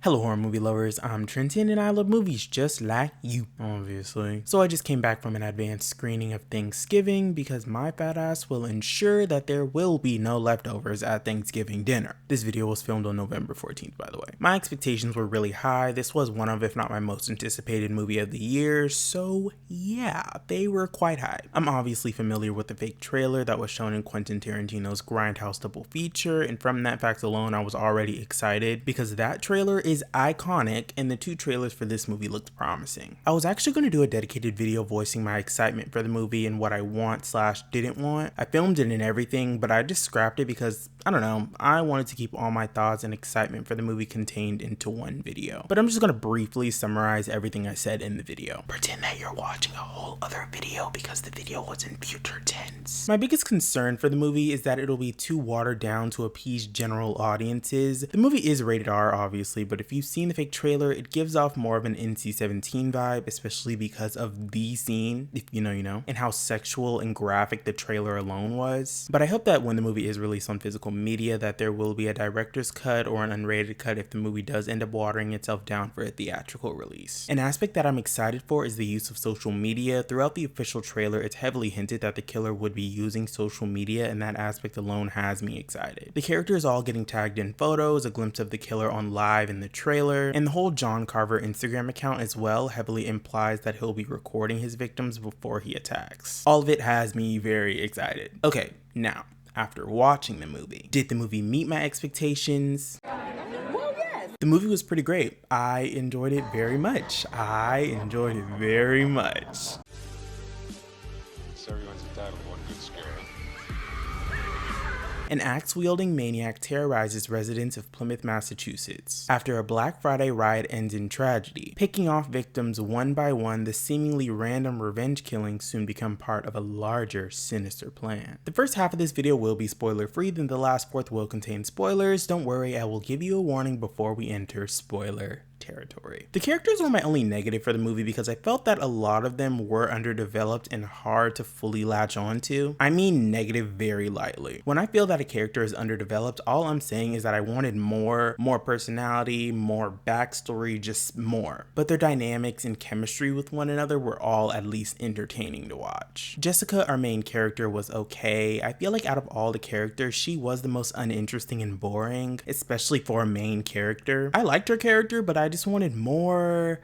Hello horror movie lovers, I'm Trenton and I love movies just like you, obviously. So I just came back from an advanced screening of Thanksgiving because my fat ass will ensure that there will be no leftovers at Thanksgiving dinner. This video was filmed on November 14th, by the way. My expectations were really high. This was one of, if not my most anticipated movie of the year, so yeah, they were quite high. I'm obviously familiar with the fake trailer that was shown in Quentin Tarantino's Grindhouse double feature, and from that fact alone, I was already excited because that trailer is iconic and the two trailers for this movie looked promising. I was actually going to do a dedicated video voicing my excitement for the movie and what I want/didn't want. I filmed it and everything, but I just scrapped it because, I don't know, I wanted to keep all my thoughts and excitement for the movie contained into one video. But I'm just going to briefly summarize everything I said in the video. Pretend that you're watching a whole other video because the video was in future tense. My biggest concern for the movie is that it'll be too watered down to appease general audiences. The movie is rated R, obviously, but if you've seen the fake trailer, it gives off more of an NC-17 vibe, especially because of the scene, if you know, you know, and how sexual and graphic the trailer alone was. But I hope that when the movie is released on physical media, that there will be a director's cut or an unrated cut if the movie does end up watering itself down for a theatrical release. An aspect that I'm excited for is the use of social media. Throughout the official trailer, it's heavily hinted that the killer would be using social media, and that aspect alone has me excited. The characters all getting tagged in photos, a glimpse of the killer on live in the trailer, and the whole John Carver Instagram account as well heavily implies that he'll be recording his victims before he attacks. All of it has me very excited. Okay, now, after watching the movie, did the movie meet my expectations? Well, yes. The movie was pretty great. I enjoyed it very much. So everyone's entitled to one good scare. An axe-wielding maniac terrorizes residents of Plymouth, Massachusetts. After a Black Friday riot ends in tragedy, picking off victims one by one, the seemingly random revenge killings soon become part of a larger, sinister plan. The first half of this video will be spoiler-free, then the last fourth will contain spoilers. Don't worry, I will give you a warning before we enter spoiler territory. The characters were my only negative for the movie because I felt that a lot of them were underdeveloped and hard to fully latch onto. I mean negative very lightly. When I feel that a character is underdeveloped, all I'm saying is that I wanted more personality, more backstory, just more. But their dynamics and chemistry with one another were all at least entertaining to watch. Jessica, our main character, was okay. I feel like out of all the characters, she was the most uninteresting and boring, especially for a main character. I liked her character, but I just wanted more,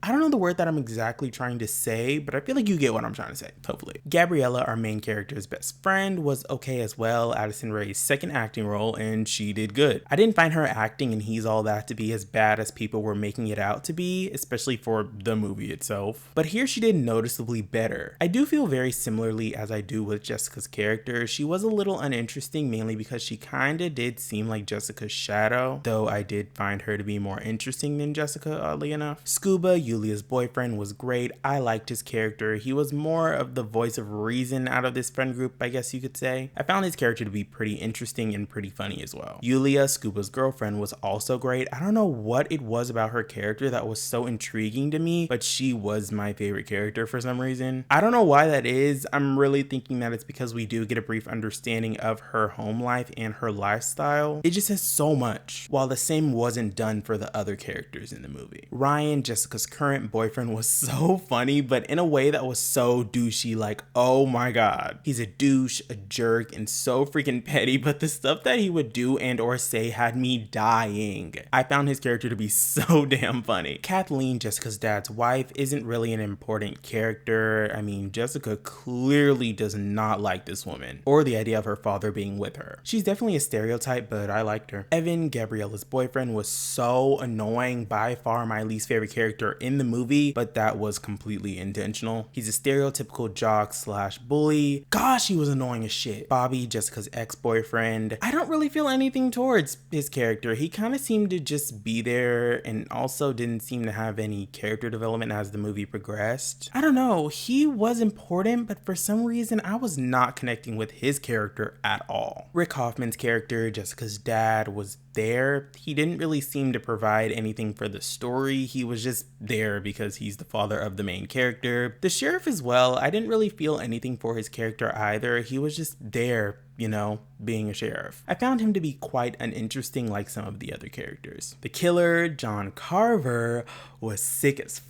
I don't know the word that I'm exactly trying to say, but I feel like you get what I'm trying to say, hopefully. Gabriella, our main character's best friend, was okay as well, Addison Rae's second acting role, and she did good. I didn't find her acting in He's All That to be as bad as people were making it out to be, especially for the movie itself. But here she did noticeably better. I do feel very similarly as I do with Jessica's character. She was a little uninteresting, mainly because she kinda did seem like Jessica's shadow, though I did find her to be more interesting than Jessica, oddly enough. Scuba, Yulia's boyfriend, was great. I liked his character. He was more of the voice of reason out of this friend group, I guess you could say. I found his character to be pretty interesting and pretty funny as well. Yulia, Scuba's girlfriend, was also great. I don't know what it was about her character that was so intriguing to me, but she was my favorite character for some reason. I don't know why that is. I'm really thinking that it's because we do get a brief understanding of her home life and her lifestyle. It just has so much, while the same wasn't done for the other characters in the movie. Ryan, Jessica's current boyfriend, was so funny, but in a way that was so douchey, like, oh my god. He's a douche, a jerk, and so freaking petty, but the stuff that he would do and or say had me dying. I found his character to be so damn funny. Kathleen, Jessica's dad's wife, isn't really an important character. I mean, Jessica clearly does not like this woman, or the idea of her father being with her. She's definitely a stereotype, but I liked her. Evan, Gabriella's boyfriend, was so annoying, by far my least favorite character in the movie, but that was completely intentional. He's a stereotypical jock slash bully. Gosh, he was annoying as shit. Bobby, Jessica's ex-boyfriend, I don't really feel anything towards his character. He kind of seemed to just be there and also didn't seem to have any character development as the movie progressed. I don't know, he was important, but for some reason I was not connecting with his character at all. Rick Hoffman's character, Jessica's dad, was there. He didn't really seem to provide anything for the story. He was just there because he's the father of the main character. The sheriff as well, I didn't really feel anything for his character either. He was just there, you know, being a sheriff. I found him to be quite uninteresting like some of the other characters. The killer, John Carver, was sick as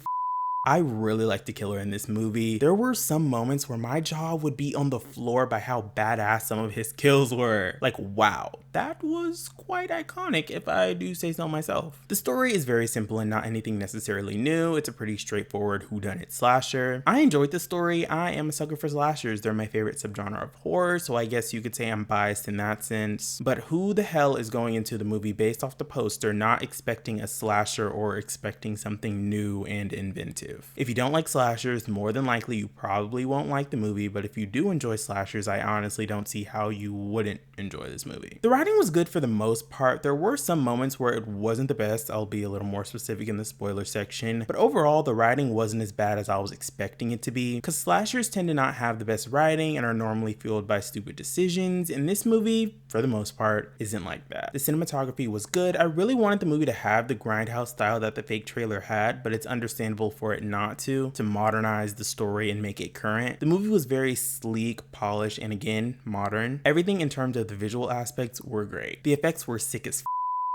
I really liked the killer in this movie. There were some moments where my jaw would be on the floor by how badass some of his kills were. Like, wow, that was quite iconic if I do say so myself. The story is very simple and not anything necessarily new. It's a pretty straightforward whodunit slasher. I enjoyed the story. I am a sucker for slashers. They're my favorite subgenre of horror, so I guess you could say I'm biased in that sense. But who the hell is going into the movie based off the poster not expecting a slasher or expecting something new and inventive? If you don't like slashers, more than likely you probably won't like the movie, but if you do enjoy slashers, I honestly don't see how you wouldn't enjoy this movie. The writing was good for the most part. There were some moments where it wasn't the best. I'll be a little more specific in the spoiler section, but overall the writing wasn't as bad as I was expecting it to be, because slashers tend to not have the best writing and are normally fueled by stupid decisions, and this movie, for the most part, isn't like that. The cinematography was good. I really wanted the movie to have the grindhouse style that the fake trailer had, but it's understandable for it not to modernize the story and make it current. The movie was very sleek, polished, and again, modern. Everything in terms of the visual aspects were great. The effects were sick as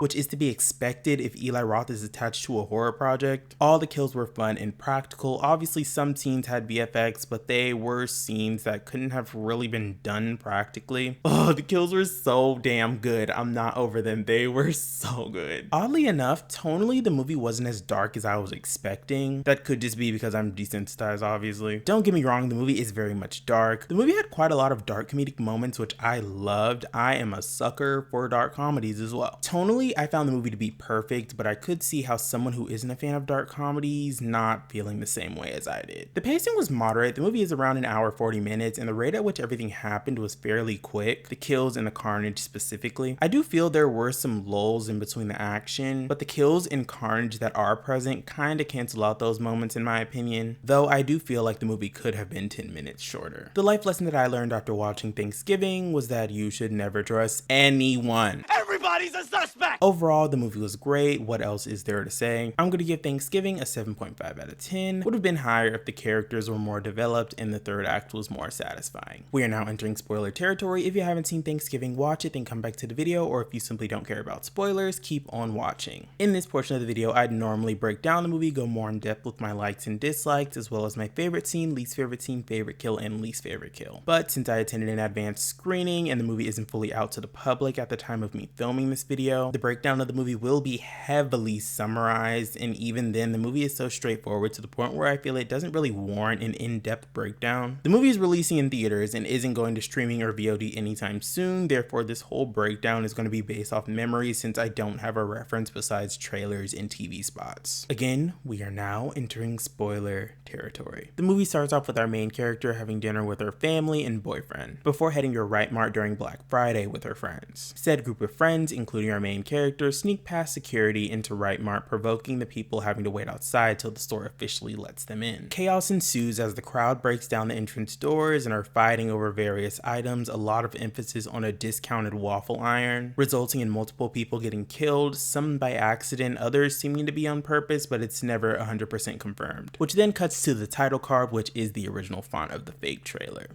which is to be expected if Eli Roth is attached to a horror project. All the kills were fun and practical. Obviously, some scenes had VFX, but they were scenes that couldn't have really been done practically. Oh, the kills were so damn good. I'm not over them. They were so good. Oddly enough, tonally, the movie wasn't as dark as I was expecting. That could just be because I'm desensitized, obviously. Don't get me wrong, the movie is very much dark. The movie had quite a lot of dark comedic moments, which I loved. I am a sucker for dark comedies as well. Tonally, I found the movie to be perfect, but I could see how someone who isn't a fan of dark comedies not feeling the same way as I did. The pacing was moderate. The movie is around an hour 40 minutes, and the rate at which everything happened was fairly quick. The kills and the carnage specifically. I do feel there were some lulls in between the action, but the kills and carnage that are present kinda cancel out those moments in my opinion, though I do feel like the movie could have been 10 minutes shorter. The life lesson that I learned after watching Thanksgiving was that you should never trust anyone. Everybody's a suspect! Overall, the movie was great. What else is there to say? I'm gonna give Thanksgiving a 7.5 out of 10. Would have been higher if the characters were more developed and the third act was more satisfying. We are now entering spoiler territory. If you haven't seen Thanksgiving, watch it, then come back to the video, or if you simply don't care about spoilers, keep on watching. In this portion of the video, I'd normally break down the movie, go more in depth with my likes and dislikes, as well as my favorite scene, favorite kill, and least favorite kill. But since I attended an advanced screening and the movie isn't fully out to the public at the time of me filming this video, the breakdown of the movie will be heavily summarized, and even then the movie is so straightforward to the point where I feel it doesn't really warrant an in-depth breakdown. The movie is releasing in theaters and isn't going to streaming or VOD anytime soon, therefore this whole breakdown is going to be based off memory since I don't have a reference besides trailers and TV spots. Again, we are now entering spoiler territory. The movie starts off with our main character having dinner with her family and boyfriend before heading to a Right Mart during Black Friday with her friends. Said group of friends, including our main character, sneak past security into Right Mart, provoking the people having to wait outside till the store officially lets them in. Chaos ensues as the crowd breaks down the entrance doors and are fighting over various items, a lot of emphasis on a discounted waffle iron, resulting in multiple people getting killed, some by accident, others seeming to be on purpose, but it's never 100% confirmed. Which then cuts to the title card, which is the original font of the fake trailer.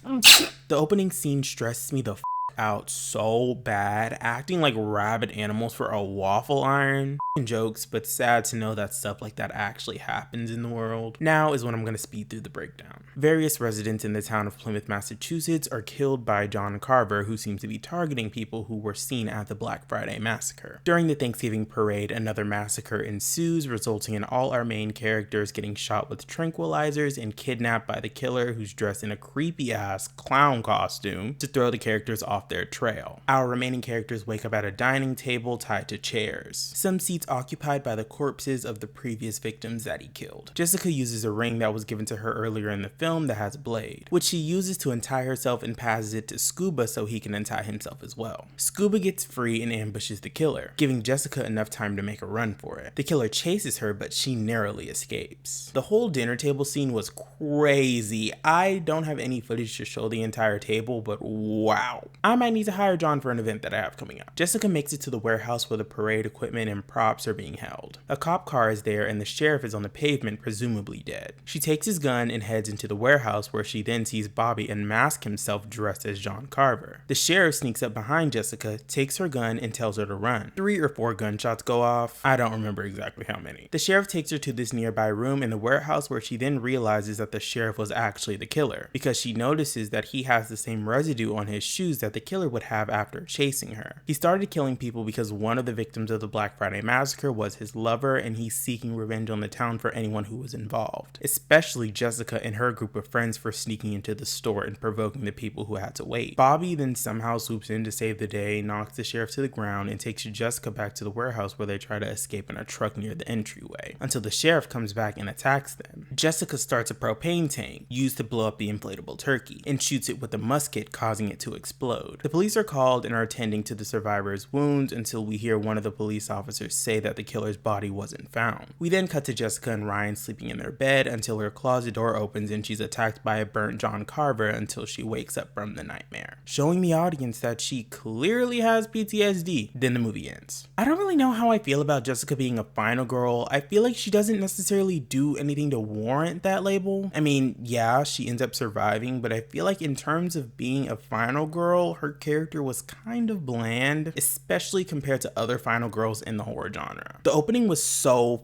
The opening scene stressed me the out so bad, acting like rabid animals for a waffle iron. Jokes, but sad to know that stuff like that actually happens in the world. Now is when I'm going to speed through the breakdown. Various residents in the town of Plymouth, Massachusetts are killed by John Carver, who seems to be targeting people who were seen at the Black Friday massacre. During the Thanksgiving parade, another massacre ensues, resulting in all our main characters getting shot with tranquilizers and kidnapped by the killer, who's dressed in a creepy ass clown costume to throw the characters off their trail. Our remaining characters wake up at a dining table tied to chairs. Some seats occupied by the corpses of the previous victims that he killed. Jessica uses a ring that was given to her earlier in the film that has a blade, which she uses to untie herself and passes it to Scuba so he can untie himself as well. Scuba gets free and ambushes the killer, giving Jessica enough time to make a run for it. The killer chases her, but she narrowly escapes. The whole dinner table scene was crazy. I don't have any footage to show the entire table, but wow. I might need to hire John for an event that I have coming up. Jessica makes it to the warehouse where the parade equipment and props are being held. A cop car is there and the sheriff is on the pavement, presumably dead. She takes his gun and heads into the warehouse, where she then sees Bobby unmask himself dressed as John Carver. The sheriff sneaks up behind Jessica, takes her gun, and tells her to run. 3 or 4 gunshots go off. I don't remember exactly how many. The sheriff takes her to this nearby room in the warehouse, where she then realizes that the sheriff was actually the killer, because she notices that he has the same residue on his shoes that the killer would have after chasing her. He started killing people because one of the victims of the Black Friday massacre was his lover, and he's seeking revenge on the town for anyone who was involved, especially Jessica and her group of friends for sneaking into the store and provoking the people who had to wait. Bobby then somehow swoops in to save the day, knocks the sheriff to the ground, and takes Jessica back to the warehouse, where they try to escape in a truck near the entryway, until the sheriff comes back and attacks them. Jessica starts a propane tank used to blow up the inflatable turkey and shoots it with a musket, causing it to explode. The police are called and are attending to the survivor's wounds until we hear one of the police officers say that the killer's body wasn't found. We then cut to Jessica and Ryan sleeping in their bed until her closet door opens and she's attacked by a burnt John Carver until she wakes up from the nightmare, showing the audience that she clearly has PTSD. Then the movie ends. I don't really know how I feel about Jessica being a final girl. I feel like she doesn't necessarily do anything to warrant that label. I mean, yeah, she ends up surviving, but I feel like in terms of being a final girl, her character was kind of bland, especially compared to other final girls in the horror genre. The opening was so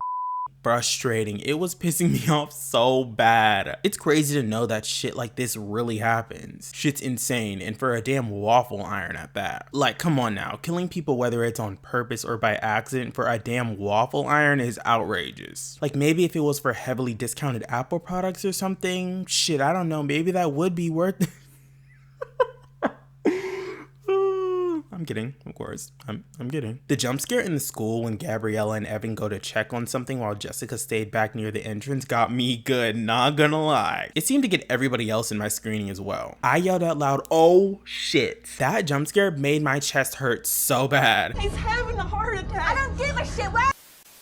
frustrating. It was pissing me off so bad. It's crazy to know that shit like this really happens. Shit's insane, and for a damn waffle iron at that. Like, come on now, killing people whether it's on purpose or by accident for a damn waffle iron is outrageous. Like, maybe if it was for heavily discounted Apple products or something, shit, I don't know, maybe that would be worth it. I'm kidding, of course. I'm kidding. The jump scare in the school when Gabriella and Evan go to check on something while Jessica stayed back near the entrance got me good, not gonna lie. It seemed to get everybody else in my screening as well. I yelled out loud, "Oh shit." That jump scare made my chest hurt so bad. He's having a heart attack. I don't give a shit. What?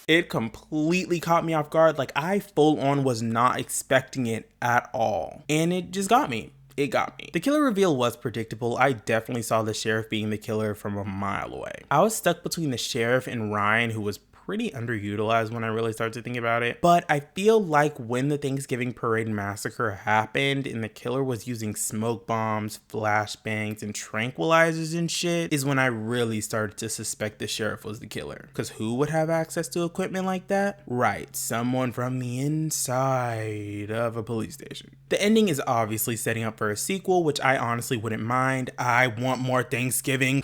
It completely caught me off guard. Like, I full on was not expecting it at all. And it just got me. It got me. The killer reveal was predictable. I definitely saw the sheriff being the killer from a mile away. I was stuck between the sheriff and Ryan, who was pretty underutilized when I really started to think about it. But I feel like when the Thanksgiving parade massacre happened and the killer was using smoke bombs, flashbangs, and tranquilizers and shit is when I really started to suspect the sheriff was the killer. Because who would have access to equipment like that? Right, someone from the inside of a police station. The ending is obviously setting up for a sequel, which I honestly wouldn't mind. I want more Thanksgiving.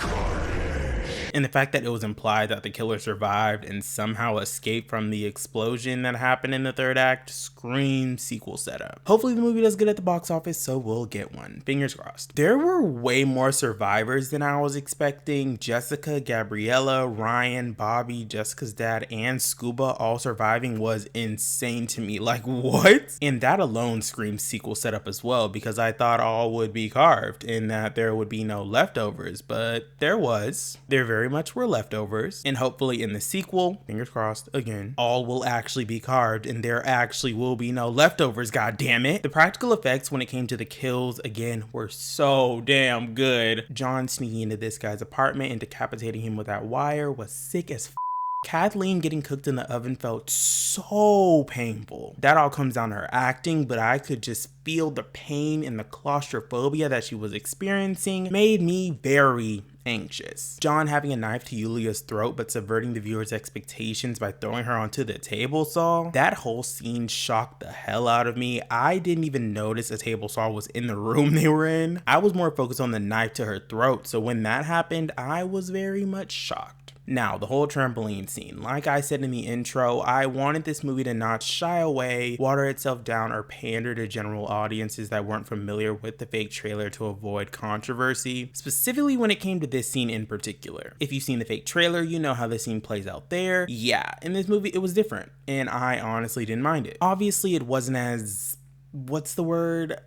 And the fact that it was implied that the killer survived and somehow escaped from the explosion that happened in the third act screams sequel setup. Hopefully the movie does good at the box office, so we'll get one. Fingers crossed. There were way more survivors than I was expecting. Jessica, Gabriella, Ryan, Bobby, Jessica's dad, and Scuba all surviving was insane to me. Like, what? And that alone screams sequel setup as well, because I thought all would be carved and that there would be no leftovers, but there was. There very much were leftovers, and hopefully in the sequel, fingers crossed again, all will actually be carved and there actually will be no leftovers, god damn it. The practical effects when it came to the kills again were so damn good. John sneaking into this guy's apartment and decapitating him with that wire was sick as f. Kathleen getting cooked in the oven felt so painful. That all comes down to her acting, but I could just feel the pain and the claustrophobia that she was experiencing made me very anxious. John having a knife to Yulia's throat but subverting the viewer's expectations by throwing her onto the table saw. That whole scene shocked the hell out of me. I didn't even notice a table saw was in the room they were in. I was more focused on the knife to her throat, so when that happened, I was very much shocked. Now, the whole trampoline scene. Like I said in the intro, I wanted this movie to not shy away, water itself down, or pander to general audiences that weren't familiar with the fake trailer to avoid controversy, specifically when it came to this scene in particular. If you've seen the fake trailer, you know how this scene plays out there. Yeah, in this movie, it was different, and I honestly didn't mind it. Obviously, it wasn't as, what's the word?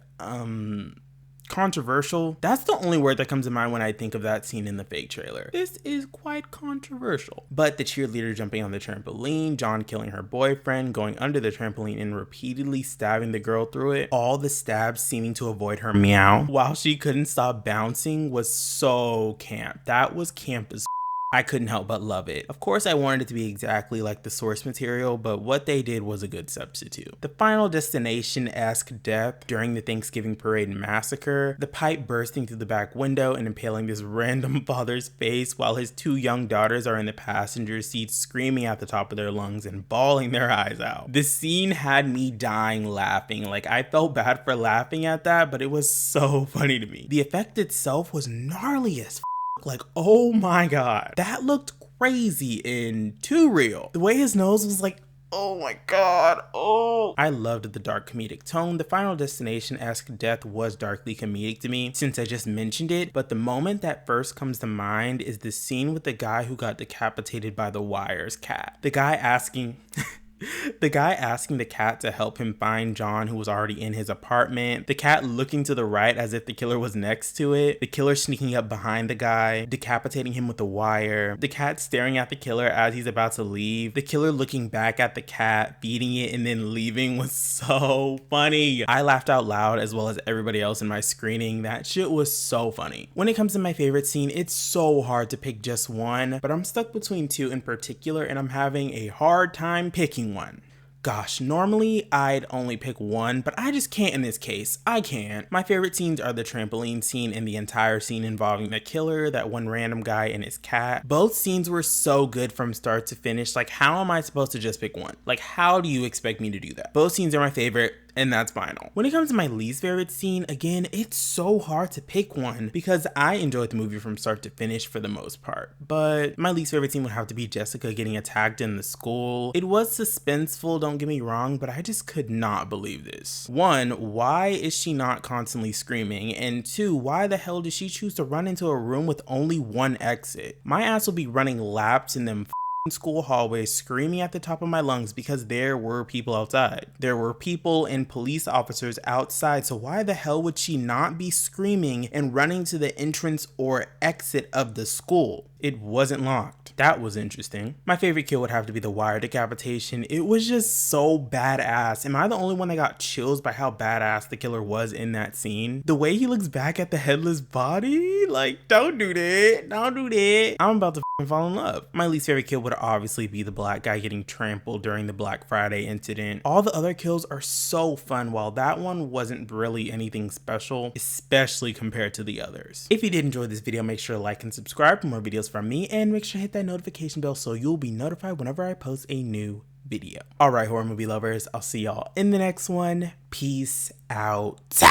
Controversial? That's the only word that comes to mind when I think of that scene in the fake trailer. This is quite controversial. But the cheerleader jumping on the trampoline, John killing her boyfriend, going under the trampoline and repeatedly stabbing the girl through it, all the stabs seeming to avoid her meow while she couldn't stop bouncing was so camp. That was camp as I couldn't help but love it. Of course, I wanted it to be exactly like the source material, but what they did was a good substitute. The Final Destination-esque death during the Thanksgiving Parade massacre, the pipe bursting through the back window and impaling this random father's face while his 2 young daughters are in the passenger seat screaming at the top of their lungs and bawling their eyes out. The scene had me dying laughing. Like, I felt bad for laughing at that, but it was so funny to me. The effect itself was gnarly as like, oh my god, that looked crazy and too real. The way his nose was like, oh my god, oh. I loved the dark comedic tone. The Final Destination-esque death was darkly comedic to me since I just mentioned it, but the moment that first comes to mind is the scene with the guy who got decapitated by the wire's cat. The guy asking the cat to help him find John, who was already in his apartment. The cat looking to the right as if the killer was next to it. The killer sneaking up behind the guy, decapitating him with the wire. The cat staring at the killer as he's about to leave. The killer looking back at the cat, feeding it, and then leaving was so funny. I laughed out loud as well as everybody else in my screening. That shit was so funny. When it comes to my favorite scene, it's so hard to pick just one, but I'm stuck between 2 in particular, and I'm having a hard time picking one. Gosh, normally I'd only pick one, but I just can't in this case. I can't. My favorite scenes are the trampoline scene and the entire scene involving the killer, that one random guy and his cat. Both scenes were so good from start to finish. Like, how am I supposed to just pick one? Like, how do you expect me to do that? Both scenes are my favorite, and that's final. When it comes to my least favorite scene, again, it's so hard to pick one because I enjoyed the movie from start to finish for the most part. But my least favorite scene would have to be Jessica getting attacked in the school. It was suspenseful, don't get me wrong, but I just could not believe this. 1, why is she not constantly screaming? And 2, why the hell did she choose to run into a room with only one exit? My ass will be running laps in them school hallways screaming at the top of my lungs because there were people outside. There were people and police officers outside, so why the hell would she not be screaming and running to the entrance or exit of the school? It wasn't locked. That was interesting. My favorite kill would have to be the wire decapitation. It was just so badass. Am I the only one that got chills by how badass the killer was in that scene? The way he looks back at the headless body? Like, don't do that. Don't do that. I'm about to fall in love. My least favorite kill would obviously be the black guy getting trampled during the Black Friday incident. All the other kills are so fun, while that one wasn't really anything special, especially compared to the others. If you did enjoy this video, make sure to like and subscribe for more videos from me, and make sure to hit that notification bell so you'll be notified whenever I post a new video. All right, horror movie lovers, I'll see y'all in the next one. Peace out.